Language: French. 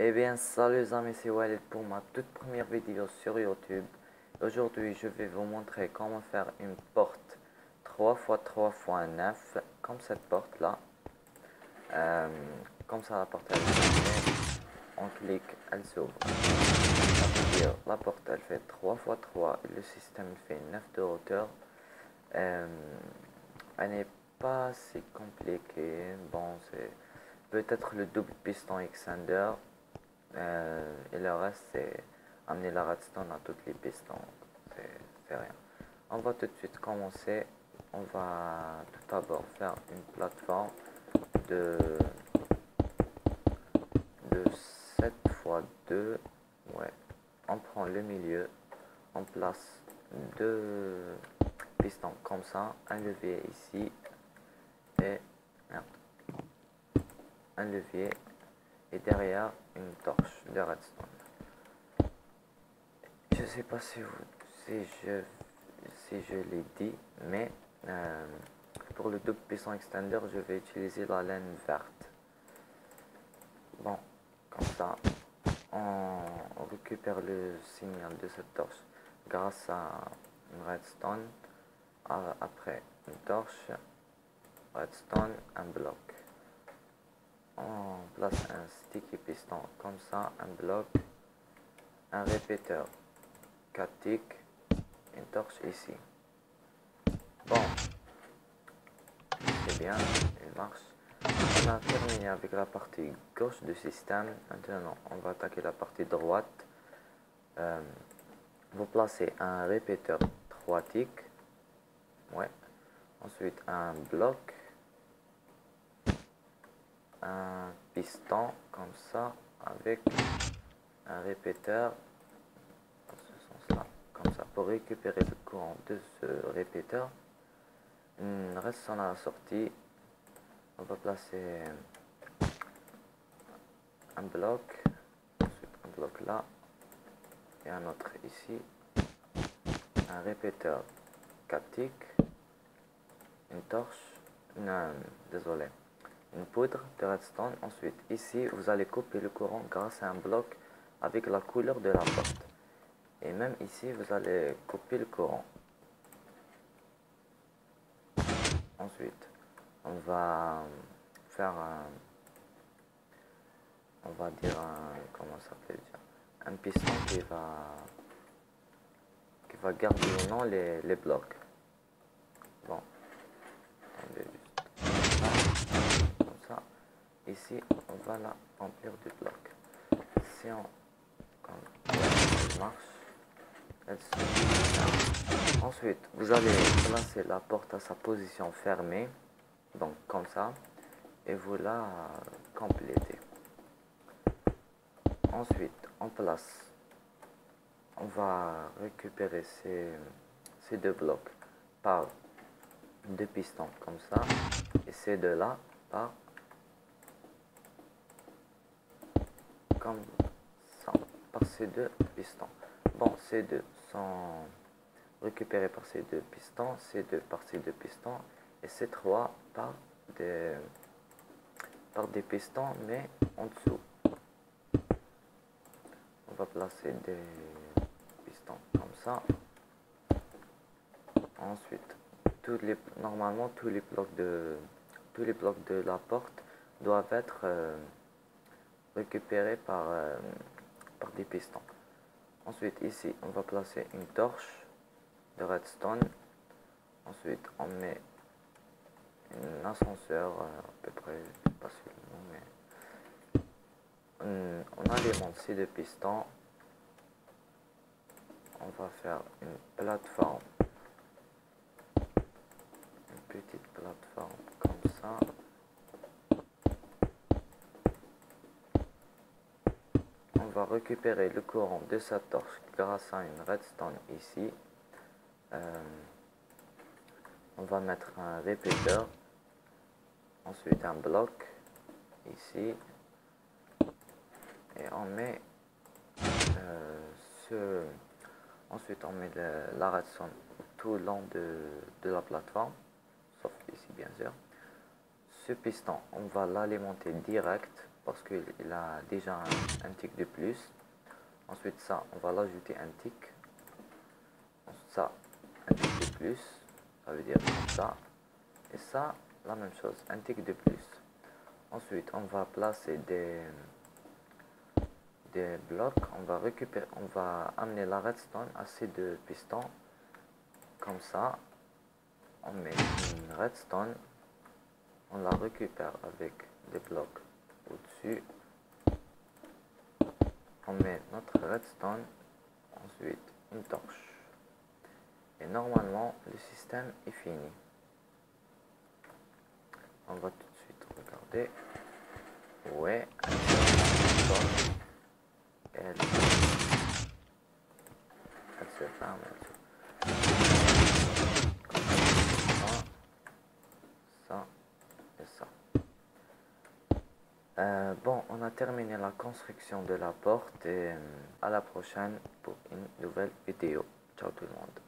Eh bien, salut les amis, c'est Walid pour ma toute première vidéo sur YouTube. Aujourd'hui, je vais vous montrer comment faire une porte 3x3x9, comme cette porte-là. Comme ça, la porte, elle s'ouvre. On clique, elle s'ouvre. Ça veut dire, la porte, elle fait 3x3 et le système fait 9 de hauteur. Elle n'est pas si compliquée. Bon, c'est peut-être le double piston extender. Et le reste, c'est amener la redstone à toutes les pistons. C'est rien. On va tout de suite commencer. On va tout d'abord faire une plateforme de 7 x 2. Ouais. On prend le milieu. On place deux pistons comme ça. Un levier ici. Et merde, un levier. Et derrière une torche de redstone. Je sais pas si je l'ai dit, mais pour le double piston extender, je vais utiliser la laine verte. Bon, comme ça, on récupère le signal de cette torche grâce à une redstone. Après une torche, redstone, un bloc. On place un sticky piston comme ça, un bloc, un répéteur 4 ticks, une torche ici. Bon, c'est bien, il marche. On a terminé avec la partie gauche du système. Maintenant, on va attaquer la partie droite. Vous placez un répéteur 3 ticks. Ouais. Ensuite, un bloc, un piston comme ça, avec un répéteur dans ce sens-là, comme ça, pour récupérer le courant de ce répéteur. Reste à la sortie. On va placer un bloc, ensuite un bloc là, et un autre ici, un répéteur 4 ticks, une torche, désolé, une poudre de redstone. Ensuite ici vous allez couper le courant grâce à un bloc avec la couleur de la porte, et même ici vous allez couper le courant. Ensuite on va faire on va dire comment ça s'appelle déjà, un piston qui va garder ou non les blocs. Bon, attendez juste comme ça. Ici on va la remplir de blocs. Si on elle marche, elle se ferme. Ensuite vous allez placer la porte à sa position fermée, donc comme ça, et vous la complétez. Ensuite on va récupérer ces deux blocs par deux pistons comme ça, et ces deux là par comme ça, par ces deux pistons. Bon, ces deux sont récupérés par ces deux pistons, ces deux par ces deux pistons, et ces trois par des pistons mais en dessous. On va placer des pistons comme ça. Ensuite normalement tous les blocs de la porte doivent être récupérés par des pistons. Ensuite ici on va placer une torche de redstone. Ensuite on met un ascenseur à peu près, pas sûr le nom, mais on alimente ces deux pistons. On va faire une plateforme, une petite plateforme comme ça. On va récupérer le courant de sa torche grâce à une redstone ici. On va mettre un répéteur, ensuite un bloc ici, et on met ensuite on met la redstone tout le long de la plateforme, sauf ici bien sûr. Ce piston on va l'alimenter direct parce qu'il a déjà un tick de plus. Ensuite ça, on va l'ajouter un tick. Ensuite ça, un tick de plus, ça veut dire comme ça. Et ça, la même chose, un tick de plus. Ensuite, on va placer des blocs. On va amener la redstone à ces deux pistons. Comme ça, on met une redstone. On la récupère avec des blocs au-dessus. On met notre redstone. Ensuite, une torche. Et normalement, le système est fini. On va tout de suite regarder. Ouais, elle se ferme. Ça et ça. Bon, on a terminé la construction de la porte et à la prochaine pour une nouvelle vidéo. Ciao tout le monde.